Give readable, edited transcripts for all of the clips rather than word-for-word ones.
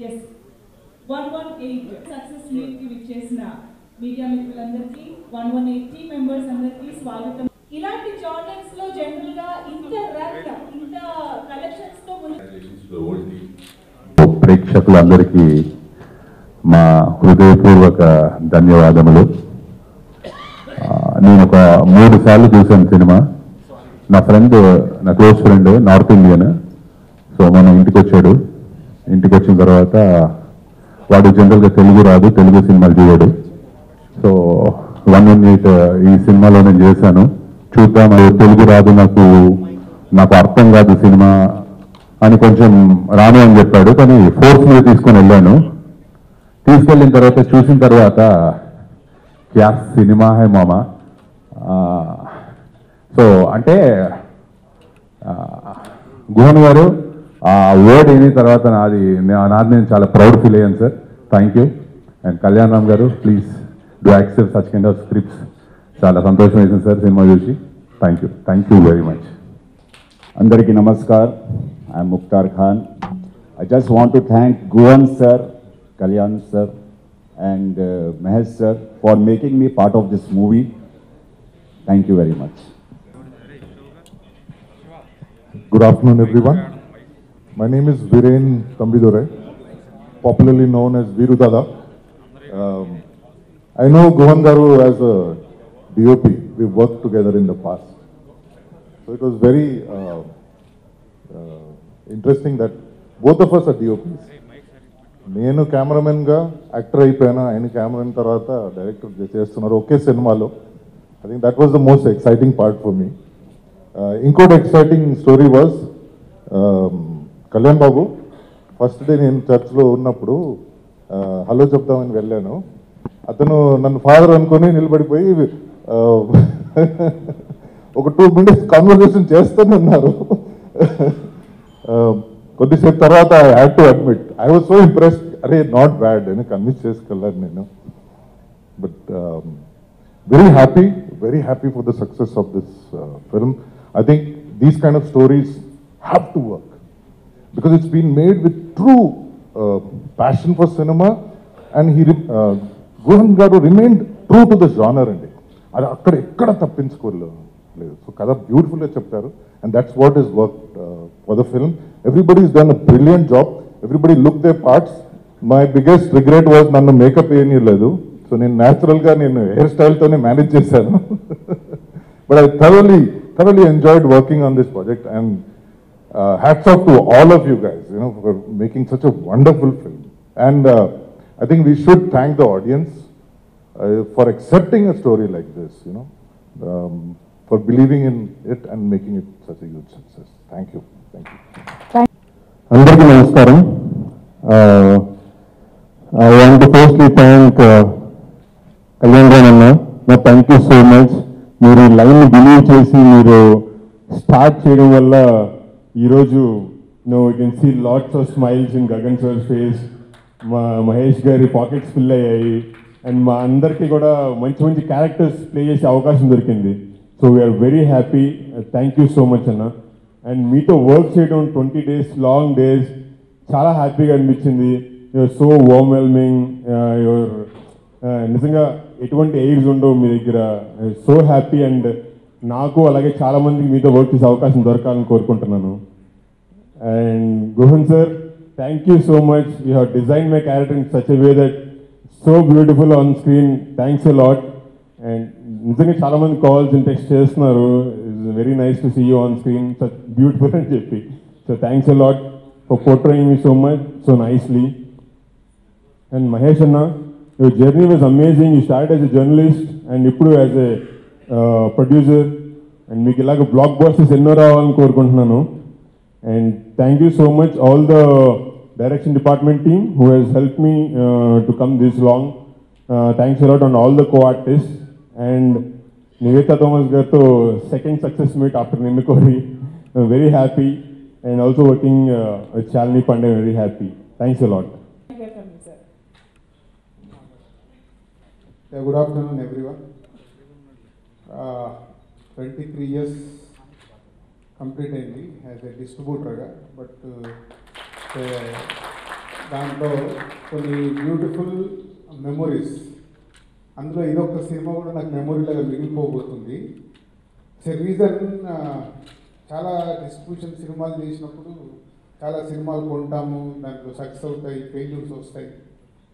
Yes 118 success meet కి విచ్చేసిన media మిత్రులందరికీ 118 టీమ్ మెంబర్స్ అందరికీ స్వాగతం. ఇలాంటి జానర్స్ లో జనరల్ గా ఇంత రన్ ఇంత కలెక్షన్స్ తో ప్రేక్షకులందరికీ మా హృదయపూర్వక ధన్యవాదములు. నేను ఒక 3 సార్లు చూశాను సినిమా. నా ఫ్రెండ్, నా close friend, north Indian. So మనం ఇంటికి వచ్చాడు. ఇంటికి వచ్చిన తర్వాత వాడు జనరల్గా తెలుగు రాదు, తెలుగు సినిమాలు చూడాడు. సో 118 ఈ సినిమాలో నేను చేశాను. చూద్దాం, తెలుగు రాదు, నాకు అర్థం కాదు సినిమా అని కొంచెం రాను అని చెప్పాడు. కానీ ఫోర్స్ మీద తీసుకొని వెళ్ళాను. తీసుకెళ్ళిన తర్వాత చూసిన తర్వాత క్యా సినిమా హై మామా. సో అంటే గుహన్ గారు ఆ వర్డ్ అయిన తర్వాత నాది నేను చాలా ప్రౌడ్ ఫీల్ అయ్యాను sir. Thank you. And Kalyan Ram గారు, please do accept such kind of scripts. చాలా సంతోషం వేసింది సార్ సినిమా చూసి. Thank you very much. అందరికీ నమస్కార్. I'm Mukhtar Khan. I just want to thank Guhan sir, Kalyan sir and Mahesh sir for making me part of this movie. Thank you very much. Good afternoon everyone. My name is Viren Tambidurai, popularly known as Viru Dada. I know Guhan Garu as a DOP. We worked together in the past. So it was very interesting that both of us are DOPs. నేను కెమెరామెన్గా actor అయిపోయాను, ఆయన cameraman తర్వాత director చేస్తున్నారు ఒకే సినిమాలో. I think that was the most exciting part for me. ఇంకోటి exciting story was Kalyan Babu. First day నేను చర్చ్లో ఉన్నప్పుడు హలో చెప్దామని వెళ్ళాను. అతను నన్ను ఫాదర్ అనుకొని నిలబడిపోయి ఒక 2 minutes కాన్వర్సేషన్ చేస్తూనే ఉన్నారు. కొద్దిసేపు తర్వాత I had to admit, I was so impressed. అరే నాట్ బ్యాడ్ అని కన్విన్స్ చేసుకెళ్ళాను నేను. But very happy for the success of this film. I think these kind of stories have to work because it's been made with true passion for cinema, and Guhan Garu remained true to the genre andi. అది అక్కడ ఎక్కడ తప్పించుకోలేదు. So కథ బ్యూటిఫుల్గా చెప్తారు, and that's what is worked for the film. Everybody has done a brilliant job. Everybody looked their parts. My biggest regret was నన్ను makeup వేయలేదు. So నేను న్యాచురల్గా హెయిర్ స్టైల్తోనే మేనేజ్ చేశాను. But I thoroughly enjoyed working on this project, and hats off to all of you guys, for making such a wonderful film. And I think we should thank the audience for accepting a story like this, for believing in it and making it such a huge success. Thank you. అందరికీ నమస్కారం. I want to firstly thank Kalyan garu అన్న. Thank you so much. మీరు line believe చేసి మీరు start చేయడం వల్ల ఈరోజు you can see lots of smiles in Gagan sir face. మా మహేష్ గారి పాకెట్స్ ఫిల్ అయ్యాయి, అండ్ మా అందరికీ కూడా మంచి మంచి క్యారెక్టర్స్ ప్లే చేసే అవకాశం దొరికింది. So we are very happy. Thank you so much అన్న. అండ్ మీతో వర్క్ చేయడం 20 days లాంగ్ డేస్ చాలా హ్యాపీగా అనిపించింది. You're so overwhelming. యువర్ నిజంగా ఎటువంటి ఎయిడ్స్ ఉండవు మీ దగ్గర. So happy. అండ్ నాకు అలాగే చాలామందికి మీతో వర్క్ చేసే అవకాశం దొరకాలని కోరుకుంటున్నాను. And Guhan sir, thank you so much. You have design my character in such a way that so beautiful on screen. Thanks a lot. And నిజంగా చాలామంది కాల్స్ అండ్ టెక్స్ట్ చేస్తున్నారు, it's very nice to see you on screen, such beautiful అని చెప్పి. So thanks a lot for portraying me so much, so nicely. And Mahesh అన్న, your journey was amazing. You started as a journalist and ఇప్పుడు as a producer, and మీకు ఇలాగ black busters ఎన్నో రావాలని కోరుకుంటున్నాను. And thank you so much all the direction department team who has helped me to come this long. Thanks a lot on all the co-artists. And Nivetha Thomas గారితో second success meet after నిన్ను కోరి, very happy. And also working with Shalini Pandey, very happy. Thanks a lot. Yeah, good afternoon everyone. 23 years complete అయింది as a డిస్ట్రిబ్యూటర్గా. But దాంట్లో కొన్ని beautiful memories. అందులో ఇదొక cinema కూడా నాకు మెమొరీలాగా మిగిలిపోబోతుంది. రీజన్ చాలా డిస్ట్రిబ్యూషన్ సినిమాలు చేసినప్పుడు చాలా సినిమాలు కొంటాము, దాంట్లో సక్సెస్ అవుతాయి, ఫెయిల్యూర్స్ వస్తాయి.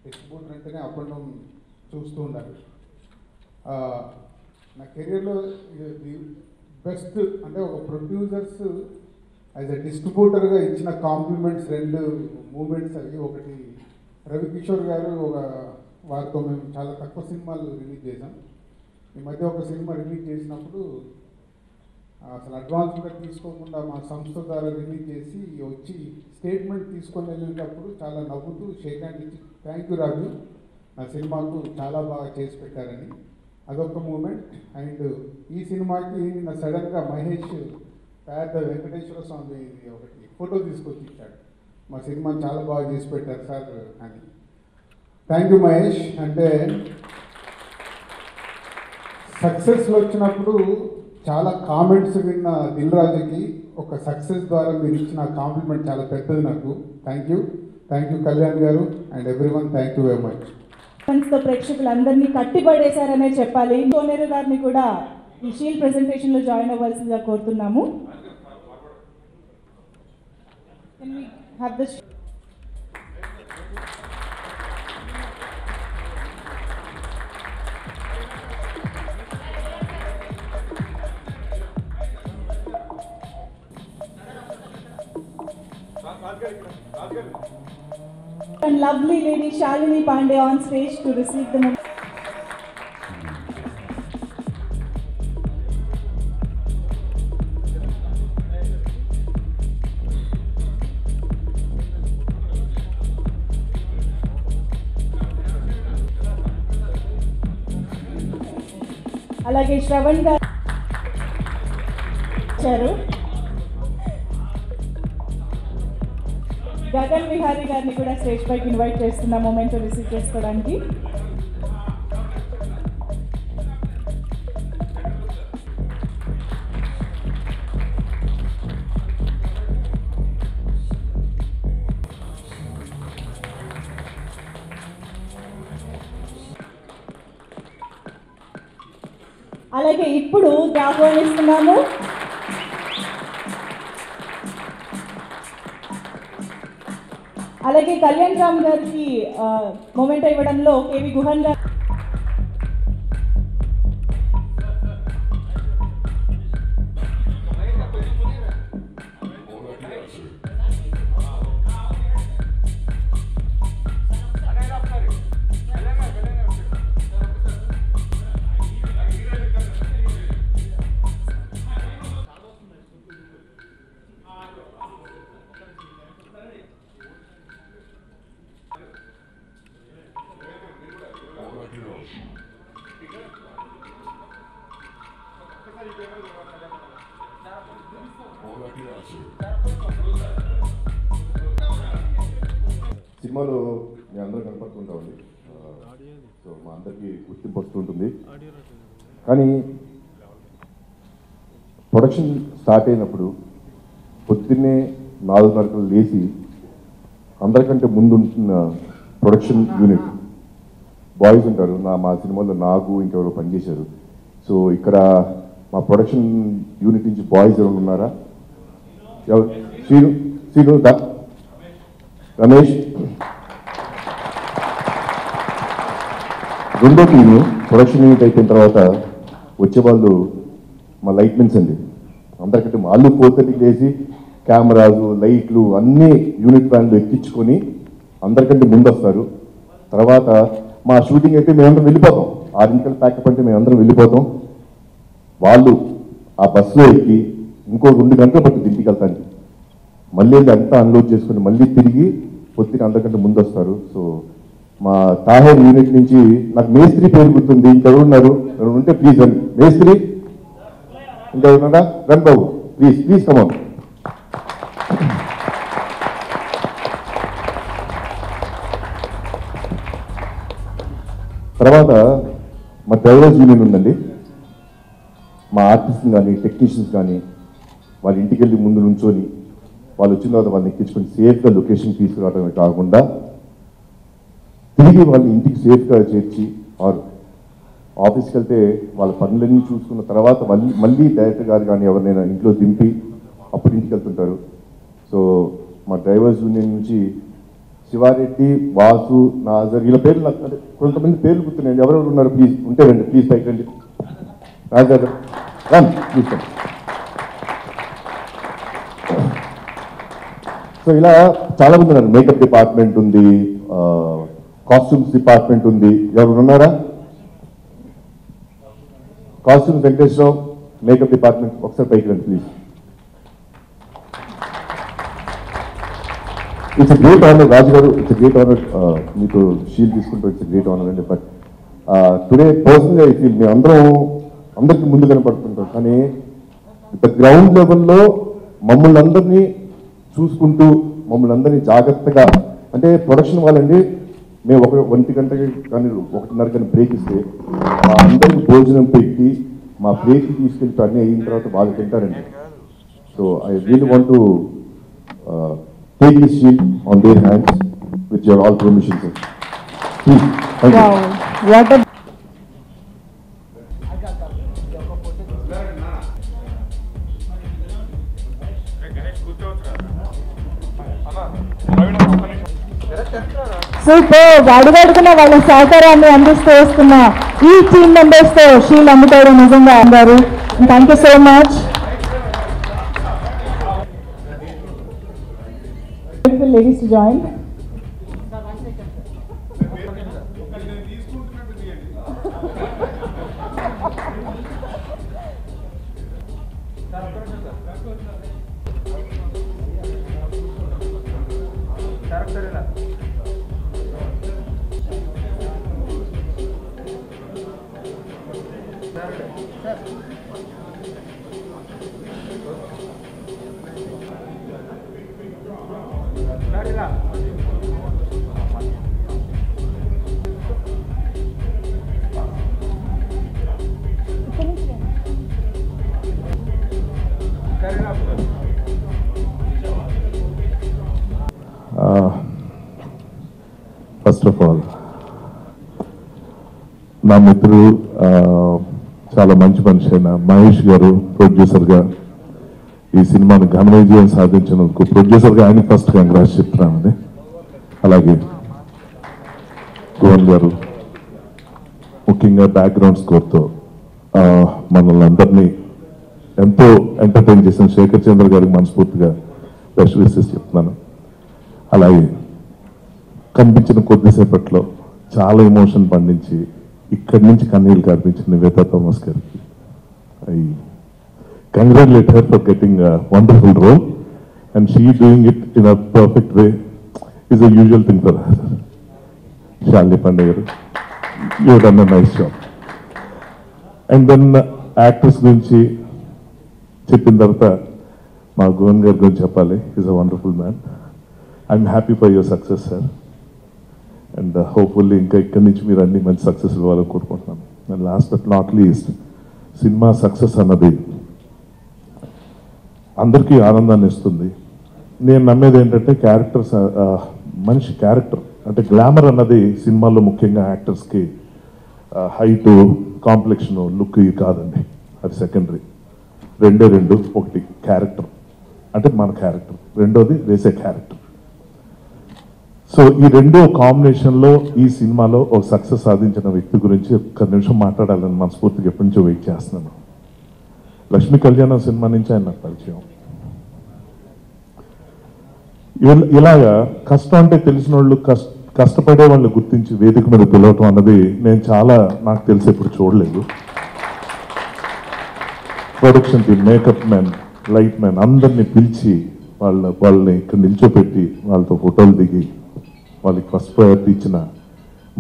డిస్ట్రిబ్యూటర్ అంటేనే అప్ అండ్ డౌన్ చూస్తూ ఉండాలి. నా కెరీర్లో ఇది బెస్ట్ అంటే ఒక ప్రొడ్యూసర్స్ యాజ్ అ డిస్ట్రిబ్యూటర్గా ఇచ్చిన కాంప్లిమెంట్స్ 2 మూమెంట్స్ అవి. ఒకటి రవికిషోర్ గారు, వారితో మేము చాలా తక్కువ సినిమాలు రిలీజ్ చేసాం. ఈ మధ్య ఒక సినిమా రిలీజ్ చేసినప్పుడు అసలు అడ్వాన్స్గా తీసుకోకుండా మా సంస్థ ద్వారా రిలీజ్ చేసి వచ్చి స్టేట్మెంట్ తీసుకొని వెళ్ళేటప్పుడు చాలా నవ్వుతూ షేక్ హ్యాండ్ ఇచ్చి థ్యాంక్ యూ రాజు, నా సినిమాకు చాలా బాగా చేసి పెట్టారని, అదొక మూమెంట్. అండ్ ఈ సినిమాకి నిన్న సడన్గా మహేష్ పెద్ద వెంకటేశ్వర స్వామి ఒకటి ఫోటో తీసుకొచ్చి ఇచ్చాడు, మా సినిమాని చాలా బాగా చేసి పెట్టారు సార్ అని. Thank you Mahesh. అంటే సక్సెస్ వచ్చినప్పుడు చాలా కామెంట్స్ విన్న దిల్ రాజుకి ఒక సక్సెస్ ద్వారా మీరు ఇచ్చిన కాంప్లిమెంట్ చాలా పెద్దది నాకు. థ్యాంక్ యూ కళ్యాణ్ గారు and everyone, thank you very much. ప్రేక్షకులందరినీ కట్టిపడేశారనే చెప్పాలి. కోనేరు గారిని కూడా ఈ షీల్డ్ ప్రెజెంటేషన్ లో జాయిన్ అవ్వాల్సిందిగా కోరుతున్నాము. And lovely lady Shalini Pandey on stage to receive the అలాగే శ్రవణ్ గారు గగన్ విహారీ గారిని కూడా స్టేజ్ పైకి ఇన్వైట్ చేస్తున్న మూమెంట్ రిసీవ్ చేసుకోవడానికి. అలాగే ఇప్పుడు ఆహ్వానిస్తున్నాము అలాగే కళ్యాణ్ రామ్ గారికి మొమెంట్ ఇవ్వడంలో కేవి గుహన్ గారు సినిమాలో మీ అందరూ కనపడుతుంటామండి. సో మా అందరికీ గుర్తింపు వస్తుంటుంది. కానీ ప్రొడక్షన్ స్టార్ట్ అయినప్పుడు పొద్దున్నే 4:30 లేచి అందరికంటే ముందు ఉంటున్న ప్రొడక్షన్ యూనిట్ బాయ్స్ ఉంటారు. మా సినిమాలో నాగు ఇంకెవరో పనిచేశారు. సో ఇక్కడ మా ప్రొడక్షన్ యూనిట్ నుంచి బాయ్స్ ఎవరు ఉన్నారా? శ్రీను రమేష్. రెండో టీము ప్రొడక్షన్ యూనిట్ అయిపోయిన తర్వాత వచ్చేవాళ్ళు మా లైట్ మెన్స్ అండి. అందరికంటే వాళ్ళు 4:30 లేచి కెమెరాలు లైట్లు అన్నీ యూనిట్ వ్యాన్లు ఎక్కించుకొని అందరికంటే ముందు వస్తారు. తర్వాత మా షూటింగ్ అయితే మేమందరం వెళ్ళిపోతాం. 6 ప్యాకప్ అంటే మేమందరం వెళ్ళిపోతాం. వాళ్ళు ఆ బస్సులో ఎక్కి ఇంకో 2 గంటలు పట్టి ఇంటికి వెళ్తాను. మళ్ళీ అంతా అన్లోడ్ చేసుకుని మళ్ళీ తిరిగి పొద్దున అందరికంటే ముందు వస్తారు. సో మా తాహేర్ యూనిట్ నుంచి నాకు మేస్త్రి పేరు గుర్తుంది. ఇంకెవరున్నారు? ఎవరు ఉంటే ప్లీజ్ రండి. మేస్త్రి ఇంకెవరున్నారా? రండి బాబు, ప్లీజ్ కమాన్. తర్వాత మా డ్రైవర్స్ యూనియన్ ఉందండి. మా ఆర్టిస్ట్ కానీ టెక్నీషియన్స్ కానీ వాళ్ళ ఇంటికి వెళ్ళి ముందు నుంచొని వాళ్ళు వచ్చిన తర్వాత వాళ్ళని ఎక్కించుకొని సేఫ్గా లొకేషన్ తీసుకురావడమే కాకుండా తిరిగి వాళ్ళని ఇంటికి సేఫ్గా చేర్చి ఆర్ ఆఫీస్కి వెళ్తే వాళ్ళ పనులన్నీ చూసుకున్న తర్వాత మళ్ళీ డైరెక్టర్ గారు కానీ ఎవరినైనా ఇంట్లో దింపి అప్పుడు ఇంటికి వెళ్తుంటారు. సో మా డ్రైవర్స్ యూనియన్ నుంచి శివారెడ్డి, వాసు, నాజర్ వీళ్ళ పేర్లు నాకు అంటే కొంతమంది పేర్లు గుర్తున్నాయండి. ఎవరెవరు ఉన్నారు ప్లీజ్ ఉంటే రండి, ప్లీజ్ పైకి రండి. Nazar run please. సో ఇలా చాలా మంది ఉన్నారు. మేకప్ డిపార్ట్మెంట్ ఉంది, కాస్ట్యూమ్స్ డిపార్ట్మెంట్ ఉంది. ఎవరు ఉన్నారా? కాస్ట్యూమ్స్ వెంకటేశ్వరరావు, మేకప్ డిపార్ట్మెంట్ ఒకసారి పైకి రండి ప్లీజ్. ఇట్స్ గ్రేట్ ఆనర్ రాజు గారు, ఇట్స్ గ్రేట్ ఆనర్ మీతో షీల్ తీసుకుంటూ ఇట్స్ గ్రేట్ ఆనర్ అండి. బట్ టుడే పర్సనల్గా ఐ ఫీల్ మేము అందరికీ ముందు కనపడుతుంటాం, కానీ గ్రౌండ్ లెవెల్లో మమ్మల్ని అందరినీ చూసుకుంటూ మమ్మల్ని అందరినీ జాగ్రత్తగా అంటే ప్రొడక్షన్ వాళ్ళండి మేము 1 గంటకి కానీ 1:30 కానీ బ్రేక్ ఇస్తే మా అందరికి భోజనం పెట్టి మా బ్రేక్ తీసుకెళ్తే అన్నీ అయిన తర్వాత బాగా తింటారండి. So I really want to take this shield on their hands with your all permission, sir. Please, thank you. Wow, what a super. అడుగడుగున వాళ్ళ సహకారాన్ని అందిస్తూ వస్తున్న ఈ టీమ్ మెంబర్స్ తో షీల్ అందుకోవడం నిజంగా అన్నారు. Thank you so much. Ladies to join. First of all నా మిత్రుడు చాలా మంచి మనిషి అయిన మహేష్ గారు ప్రొడ్యూసర్గా ఈ సినిమాని ఘన విజయం సాధించినందుకు ప్రొడ్యూసర్గా ఆయన ఫస్ట్ కంగ్రాట్స్ చెప్తున్నానండి. అలాగే గోవన్ గారు ముఖ్యంగా బ్యాక్గ్రౌండ్ స్కోర్తో మనల్ని అందరినీ ఎంతో ఎంటర్టైన్ చేసిన శేఖర్ చంద్ర గారికి మనస్ఫూర్తిగా బెస్ట్ విషెస్ చెప్తున్నాను. అలాగే కనిపించిన కొద్దిసేపట్లో చాలా ఎమోషన్ పండించి ఇక్కడి నుంచి కన్నీళ్ళు కార్పించిన నివేతా థామస్ గారికి I congratulate her for getting a wonderful role and she doing it in a perfect way is a usual thing for her. Shalini Pandey garu, you done a nice job. And then actors గురించి చెప్పిన తర్వాత మా గోవన్ గారి గురించి చెప్పాలి. Is a wonderful man. I'm happy for your success sir. And hopefully ఇంకా ఇక్కడి నుంచి మీరు అన్ని మంచి సక్సెస్ ఇవ్వాలని కోరుకుంటున్నాను. And last but not least, cinema success అన్నది అందరికీ ఆనందాన్ని ఇస్తుంది. నేను నమ్మేది ఏంటంటే క్యారెక్టర్స్, మనిషి క్యారెక్టర్ అంటే గ్లామర్ అన్నది సినిమాల్లో ముఖ్యంగా యాక్టర్స్కి హైటు, కాంప్లెక్షన్, లుక్ ఇవి కాదండి, అది సెకండరీ. రెండు ఒకటి క్యారెక్టర్ అంటే మన క్యారెక్టర్, రెండోది వేసే క్యారెక్టర్. సో ఈ రెండో కాంబినేషన్లో ఈ సినిమాలో ఒక సక్సెస్ సాధించిన వ్యక్తి గురించి ఒక్క నిమిషం మాట్లాడాలని మనస్ఫూర్తిగా ఎప్పటి నుంచో వెయిట్ చేస్తున్నాను. లక్ష్మీ కళ్యాణం సినిమా నుంచి ఆయన నాకు పరిచయం. ఇలాగా కష్టం అంటే తెలిసిన వాళ్ళు కష్టపడే వాళ్ళని గుర్తించి వేదిక మీద పిలవటం అన్నది నేను నాకు తెలిసి ఎప్పుడు చూడలేదు. Production team, makeup man, light man అందరినీ పిలిచి వాళ్ళని ఇక్కడ నిల్చోపెట్టి వాళ్ళతో ఫోటోలు దిగి వాళ్ళకి ఫస్ట్ ప్రయారిటీ ఇచ్చిన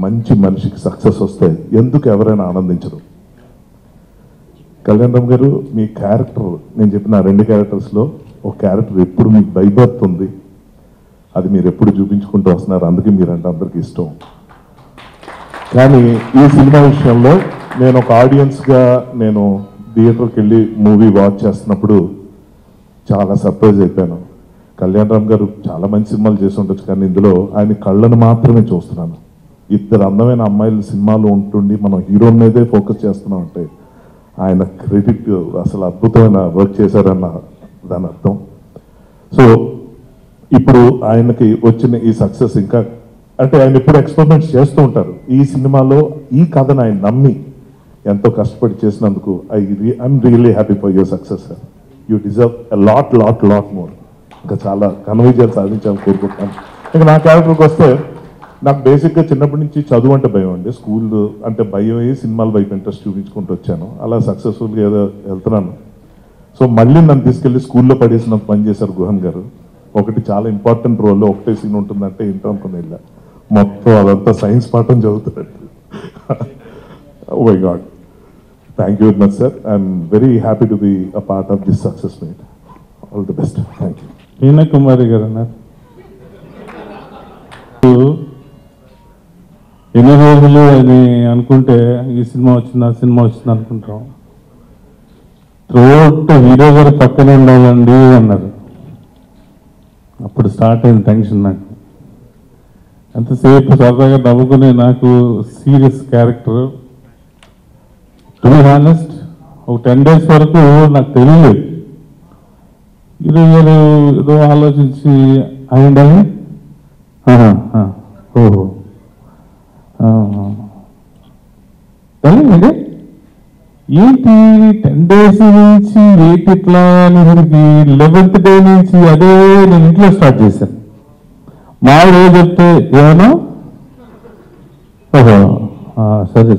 మంచి మనిషికి సక్సెస్ వస్తే ఎందుకు ఎవరైనా ఆనందించరు? కళ్యాణరామ్ గారు, మీ క్యారెక్టర్, నేను చెప్పిన 2 క్యారెక్టర్స్లో ఒక క్యారెక్టర్ ఎప్పుడు మీకు బైబర్త్ ఉంది, అది మీరు ఎప్పుడు చూపించుకుంటూ వస్తున్నారు, అందుకే మీరంటే అందరికీ ఇష్టం. కానీ ఈ సినిమా విషయంలో నేను ఒక ఆడియన్స్గా నేను థియేటర్కి వెళ్ళి మూవీ వాచ్ చేస్తున్నప్పుడు చాలా సర్ప్రైజ్ అయిపోయాను. కళ్యాణ్ రామ్ గారు చాలా మంచి సినిమాలు చేసి ఉండొచ్చు, కానీ ఇందులో ఆయన కళ్ళను మాత్రమే చూస్తున్నాను. ఇద్దరు అందమైన అమ్మాయిలు సినిమాలో ఉంటుండి మనం హీరో మీదే ఫోకస్ చేస్తున్నాం అంటే ఆయన క్రెడిట్ అసలు అద్భుతమైన వర్క్ చేశారన్న దాని అర్థం. సో ఇప్పుడు ఆయనకి వచ్చిన ఈ సక్సెస్ ఇంకా అంటే ఆయన ఎప్పుడు ఎక్స్పెరిమెంట్స్ చేస్తూ ఉంటారు. ఈ సినిమాలో ఈ కథను ఆయన నమ్మి ఎంతో కష్టపడి చేసినందుకు I'm really happy for your success sir. You deserve a lot more. ఇంకా చాలా ఘన విజయాలు సాధించాలని కోరుకుంటున్నాను. ఇంకా నా క్యారెక్టర్కి వస్తే నాకు బేసిక్గా చిన్నప్పటి నుంచి చదువు అంటే భయం అండి. స్కూల్ అంటే భయం అయ్యి సినిమాల వైపు ఇంట్రెస్ట్ చూపించుకుంటూ వచ్చాను. అలా సక్సెస్ఫుల్గా ఏదో వెళ్తున్నాను. సో మళ్ళీ నన్ను తీసుకెళ్ళి స్కూల్లో పడేసినంత పని చేశారు గుహన్ గారు. ఒకటి చాలా ఇంపార్టెంట్ రోల్లో ఒకటే సీన్ ఉంటుందంటే ఏంటో అనుకుని వెళ్ళా. మొత్తం అదంతా సైన్స్ పాఠం చదువుతాడు. Oh my god, thank you very much sir. I'm very happy to be a part of this success meet. All the best. Thank you. Meena Kumari గారు అన్నారు ఎన్ని రోజులు అని అనుకుంటే ఈ సినిమా వచ్చింది అనుకుంటాం. త్రోట్ హీరో గారు పక్కనే ఉండాలండి అన్నారు. అప్పుడు స్టార్ట్ అయింది టెన్షన్ నాకు. ఎంతసేపు సరదాగా నవ్వుకునే నాకు serious character. To be honest ఒక 10 days వరకు నాకు తెలియలేదు. హీరో గారు ఏదో ఆలోచించి అయిందని ఓహో తెలియదు ఏంటి 10 days నుంచి ఏంటి ఇట్లా అనేసరికి 11th day నుంచి అదే నేను ఇంట్లో స్టార్ట్ చేశాను. మా రోజు చెప్తే ఏమన్నా ఓహో సరే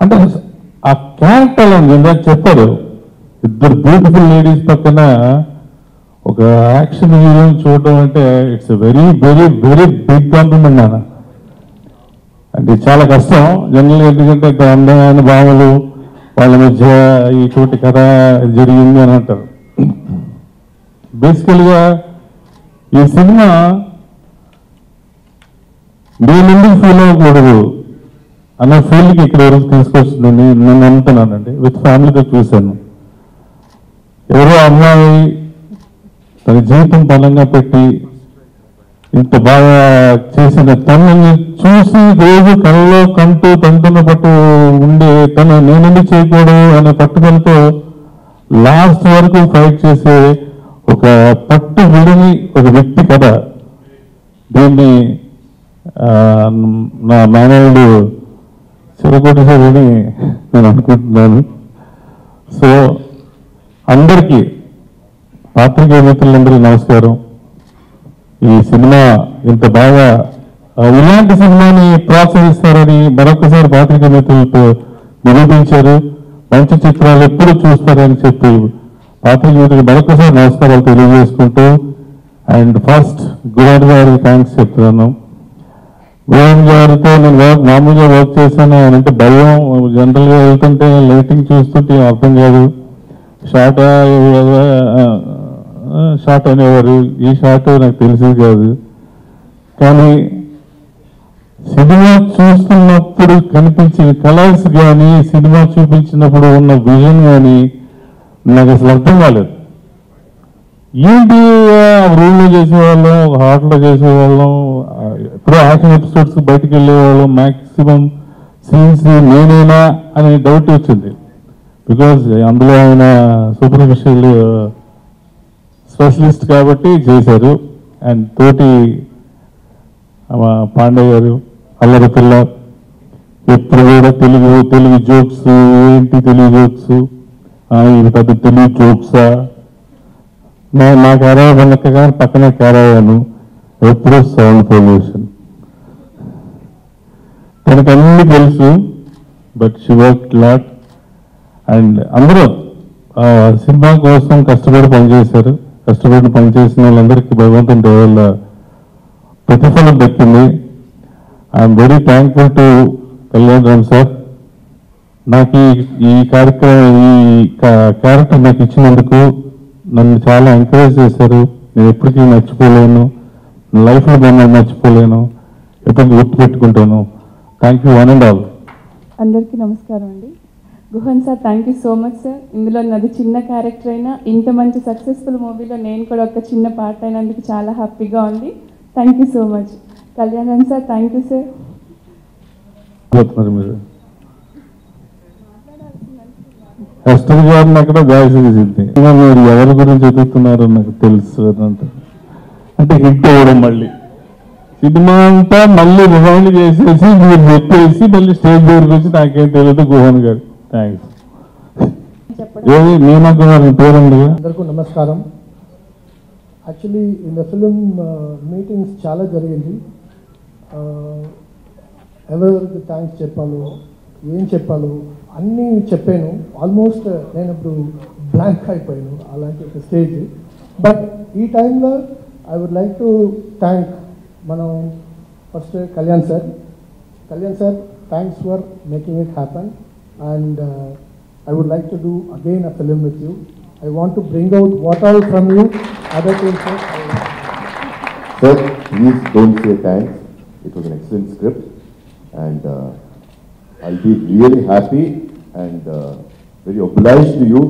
అంటే ఆ క్యారెక్టర్ ఇందాక చెప్పారు. ఇద్దరు బ్యూటిఫుల్ లేడీస్ పక్కన ఒక యాక్షన్ హీరోని చూడటం అంటే it's very very very big compliment నాన్న. అంటే చాలా కష్టం జనరల్గా, ఎందుకంటే అందమైన భావనలు వాళ్ళ మధ్య ఈ చోటి కథ జరిగింది అని అంటారు. బేసికల్గా ఈ సినిమా నేను ఎందుకు ఫీల్ అవ్వకూడదు అన్న ఫీల్కి ఇక్కడ వరకు తీసుకొచ్చిందని నేను నమ్ముతున్నానండి. విత్ ఫ్యామిలీతో చూశాను. ఎవరో అమ్మాయి తన జీవితం బలంగా పెట్టి ఇంత బాగా చేసిన తనని చూసి రోజు కళ్ళలో తంటున్న పట్టు ఉండే తను నేనెందుకు చేయకూడదు అనే పట్టుదలతో లాస్ట్ వరకు ఫైట్ చేసే ఒక పట్టు విడిని ఒక వ్యక్తి కథ. దీన్ని నా మేనవుడు చిరకొట్టేసారని నేను అనుకుంటున్నాను. సో అందరికీ పాత్రికేయ మిత్రులందరికీ నమస్కారం. ఈ సినిమా ఇంత బాగా ఇలాంటి సినిమాని ప్రోత్సహిస్తారని మరొకసారి పాత్రికేయ మిత్రులతో నిరూపించారు. మంచి చిత్రాలు ఎప్పుడు చూస్తారని చెప్పి పాత్రికేయ మిత్రులు మరొకసారి నమస్కారాలు తెలియజేసుకుంటూ అండ్ ఫస్ట్ గుహన్ గారికి థ్యాంక్స్ చెప్తున్నాను. గుహన్ గారితో నేను మామూలుగా వర్క్ చేశాను. అంటే భయం, జనరల్గా వెళ్తుంటే లైటింగ్ చూస్తుంటే అర్థం కాదు. షార్ట్ అనేవారు, ఈ షార్ట్ నాకు తెలిసేది కాదు. కానీ సినిమా చూస్తున్నప్పుడు కనిపించిన కలర్స్ కానీ సినిమా చూపించినప్పుడు ఉన్న విజన్ కానీ నాకు అసలు అర్థం కాలేదు. ఏంటి రూమ్లో చేసేవాళ్ళం, హాట్లో చేసేవాళ్ళం, ఎప్పుడో యాక్షన్ ఎపిసోడ్స్ బయటకు వెళ్ళేవాళ్ళం, మ్యాక్సిమం సీన్స్ నేనేనా అనే డౌట్ వచ్చింది. బికాజ్ అందులో ఆయన సూపర్ఫిషియల్ స్పెషలిస్ట్ కాబట్టి చేశారు. అండ్ తోటి పాండే గారు అల్లరి పిల్ల ఎప్పుడు కూడా తెలుగు జోక్స్ ఏంటి, తెలుగు జోక్స్ ఇది పెద్ద తెలుగు జోక్సా, నా క్యారవ వెనకగా పక్కనే క్యారవాను, ఎప్పుడూ సౌండ్ పొల్యూషన్. తనకు అన్ని తెలుసు, but she work lot. And అందరూ సినిమా కోసం కష్టపడి పనిచేశారు. కష్టపడి పనిచేసిన వాళ్ళందరికీ భగవంతుని దయ వల్ల ప్రతిఫలం దక్కింది. I'm very thankful to Kalyan Ram sir. నాకు ఈ కార్యక్రమం ఈ క్యారెక్టర్ నాకు ఇచ్చినందుకు నన్ను చాలా ఎంకరేజ్ చేశారు. నేను ఎప్పటికీ మర్చిపోలేను, లైఫ్లో నేను మర్చిపోలేను, ఎప్పటికీ గుర్తుపెట్టుకుంటాను. Thank you one and all. అందరికీ నమస్కారం అండి. Guhan sir thank you so much sir. ఇందులో నాది చిన్న క్యారెక్టర్ అయినా ఇంత మంచి సక్సెస్ఫుల్ మూవీలో నేను కూడా ఒక చిన్న పార్ట్ అయినందుకు చాలా హ్యాపీగా ఉంది. Thank you so much. Kalyan sir thank you sir. మీరు ఎస్టర్ గారిని అక్కడ జాయిస్ చేసింది. మీరు ఎవరి గురించి చదువుతున్నారో నాకు తెలుసు అదంతా. అంటే హిట్ అవ్వడం, మళ్ళీ సినిమా అంతా మళ్ళీ రివైండ్ చేసేసి మీరు చెప్పేసి మళ్ళీ స్టేజ్ దగ్గరికి వచ్చి నాకేం తెలియదు గుహన్ గారు. థ్యాంక్స్. ఏది మీనా కుమార్ పేరండి. అందరికీ నమస్కారం. Actually in the film meetings చాలా జరిగింది. ఎవరికి థ్యాంక్స్ చెప్పాలో, ఏం చెప్పాలో అన్నీ చెప్పాను. ఆల్మోస్ట్ నేను ఇప్పుడు బ్లాంక్ అయిపోయాను అలాంటి ఒక స్టేజ్. బట్ ఈ టైంలో I would like to thank మనం first Kalyan sir. Thanks for making it happen. And I would like to do again a film with you. I want to bring out what all from you. Other things, sir. Sir, please don't say thanks. It was an excellent script, and I'll be really happy and very obliged to you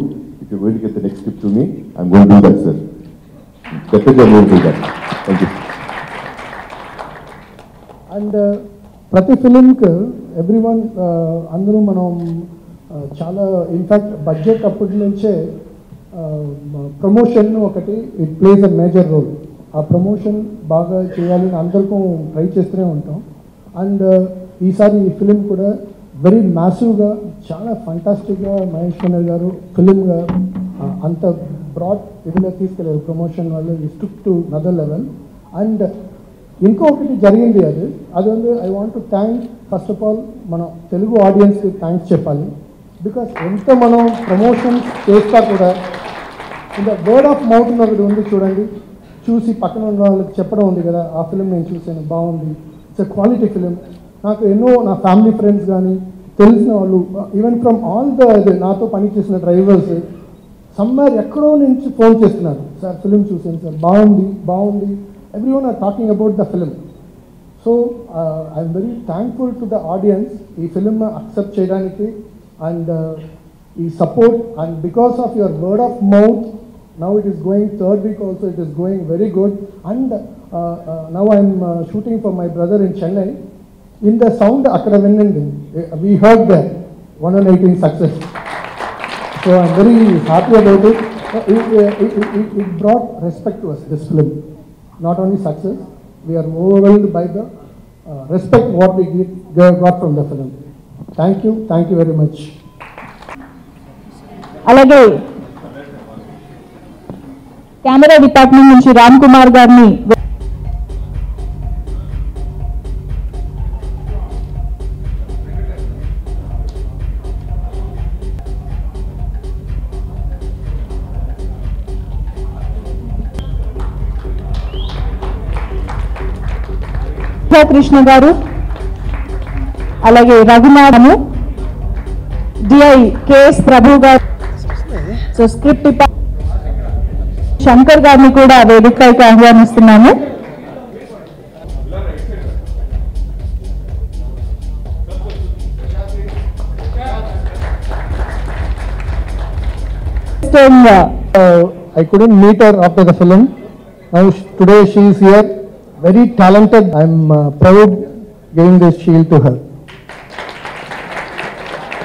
if you're going to get the next script to me. I'm going to do that, sir. Definitely, I'm going to do that. Thank you. And ప్రతి ఫిలింకి everyone అందరూ మనం చాలా in fact budget అప్పటి నుంచే promotion ఒకటి it plays a major role. ఆ promotion బాగా చేయాలని అందరికీ ట్రై చేస్తూనే ఉంటాం. అండ్ ఈసారి ఈ ఫిలిం కూడా వెరీ మ్యాసివ్గా చాలా ఫంటాస్టిక్గా మహేష్ కుమార్ గారు ఫిలింగా అంత బ్రాడ్ ఇదిలో తీసుకెళ్ళారు. ప్రమోషన్ వల్ల ఈ stick to another level. And ఇంకొకటి జరిగింది అది I want to thank first of all మన తెలుగు ఆడియన్స్కి థ్యాంక్స్ చెప్పాలి. బికాస్ ఎంత మనం ప్రమోషన్స్ చేస్తా కూడా ఇంకా వర్డ్ ఆఫ్ మౌత్ ఒకటి ఉంది చూడండి, చూసి పక్కన ఉన్న వాళ్ళకి చెప్పడం ఉంది కదా, ఆ ఫిలిం నేను చూసాను బాగుంది, ఇట్స్ ఎ క్వాలిటీ ఫిలిం. నాకు ఎన్నో నా ఫ్యామిలీ ఫ్రెండ్స్ కానీ తెలిసిన వాళ్ళు ఈవెన్ ఫ్రమ్ ఆల్ నాతో పనిచేసిన డ్రైవర్స్ సమ్మర్ ఎక్కడో నుంచి ఫోన్ చేస్తున్నారు, సార్ ఫిలిం చూసాను సార్ బాగుంది. Everyone are talking about the film. So I'm very thankful to the audience ఈ ఫిలిం అక్సెప్ట్ చేయడానికి and support, and because of your word of mouth now it is going third week also, it is going very good. And now I am shooting for my brother in Chennai. In the sound akkada vinnindi we heard that 118 success, so I am very happy about it. It brought respect to us, this film. Not only success, we are overwhelmed by the respect what we got from the film. Thank you very much. అలాగే camera department నుంచి రామ్ కుమార్ గారిని కృష్ణ గారు, అలాగే రఘునాథము, DI KS ప్రభు గారు, so script Shankar గారిని కూడా వేదికపైకి ఆహ్వానిస్తున్నాము. I couldn't meet her after the film. Now today she is here, very talented. I am proud giving this shield to her.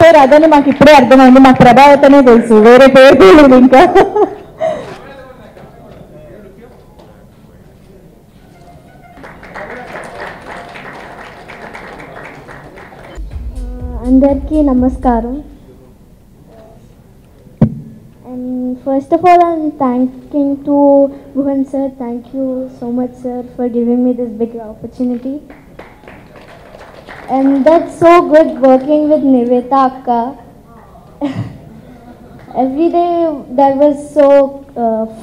పేరు అదని మాకు ఇప్పుడే అర్థమైంది, మాకు ప్రభావతనే తెలుసు, వేరే పేరు తెలియదు ఇంకా. అందరికీ నమస్కారం. And first of all, I'm thanking to Guhan sir. Thank you so much, sir, for giving me this big opportunity. And that's so good working with Niveta Akka. Every day that was so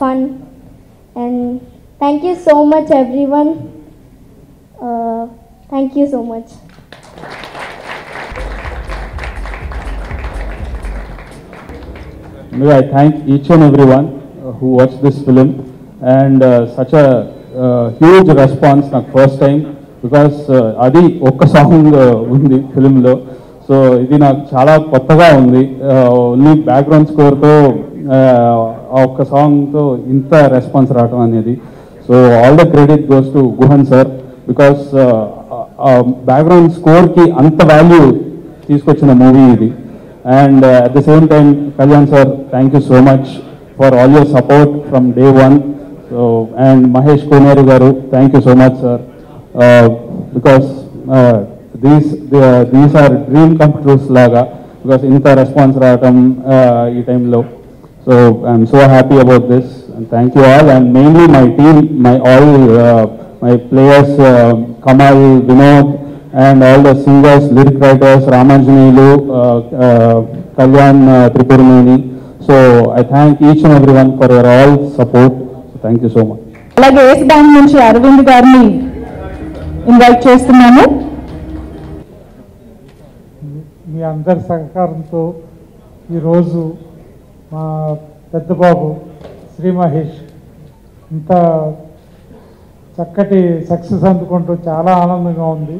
fun. And thank you so much, everyone. Thank you so much. May I thank each and everyone who watched this film, and such a huge response. Not first time, because adi oka song undi film lo, so ఇది నాకు చాలా కొత్తగా ఉంది. Only background స్కోర్తో ఆ ఒక్క సాంగ్తో ఇంత response రావడం అనేది. So all the credit goes to Guhan sir, because background స్కోర్కి అంత వాల్యూ తీసుకొచ్చిన మూవీ ఇది. And at the same time Kalyan sir, thank you so much for all your support from day one. So and Mahesh Koneru గారు, thank you so much sir, because these are dream computers లాగా, because ఇంత response రావటం ఈ టైంలో. So I'm so happy about this and thank you all. And mainly my team, my players, Kamal, Vinod, and all the singers, lyric writers, Ramanjanilu, Kalyan Tripurmeni. So I thank each and everyone for your all support. So thank you so much. అలాగే yes bank నుంచి అరవింద్ గారిని invite చేస్తున్నాను. మీ అందరి సహకారంతో ఈరోజు మా పెద్ద బాబు శ్రీ మహేష్ ఇంత చక్కటి సక్సెస్ అందుకుంటూ చాలా ఆనందంగా ఉంది.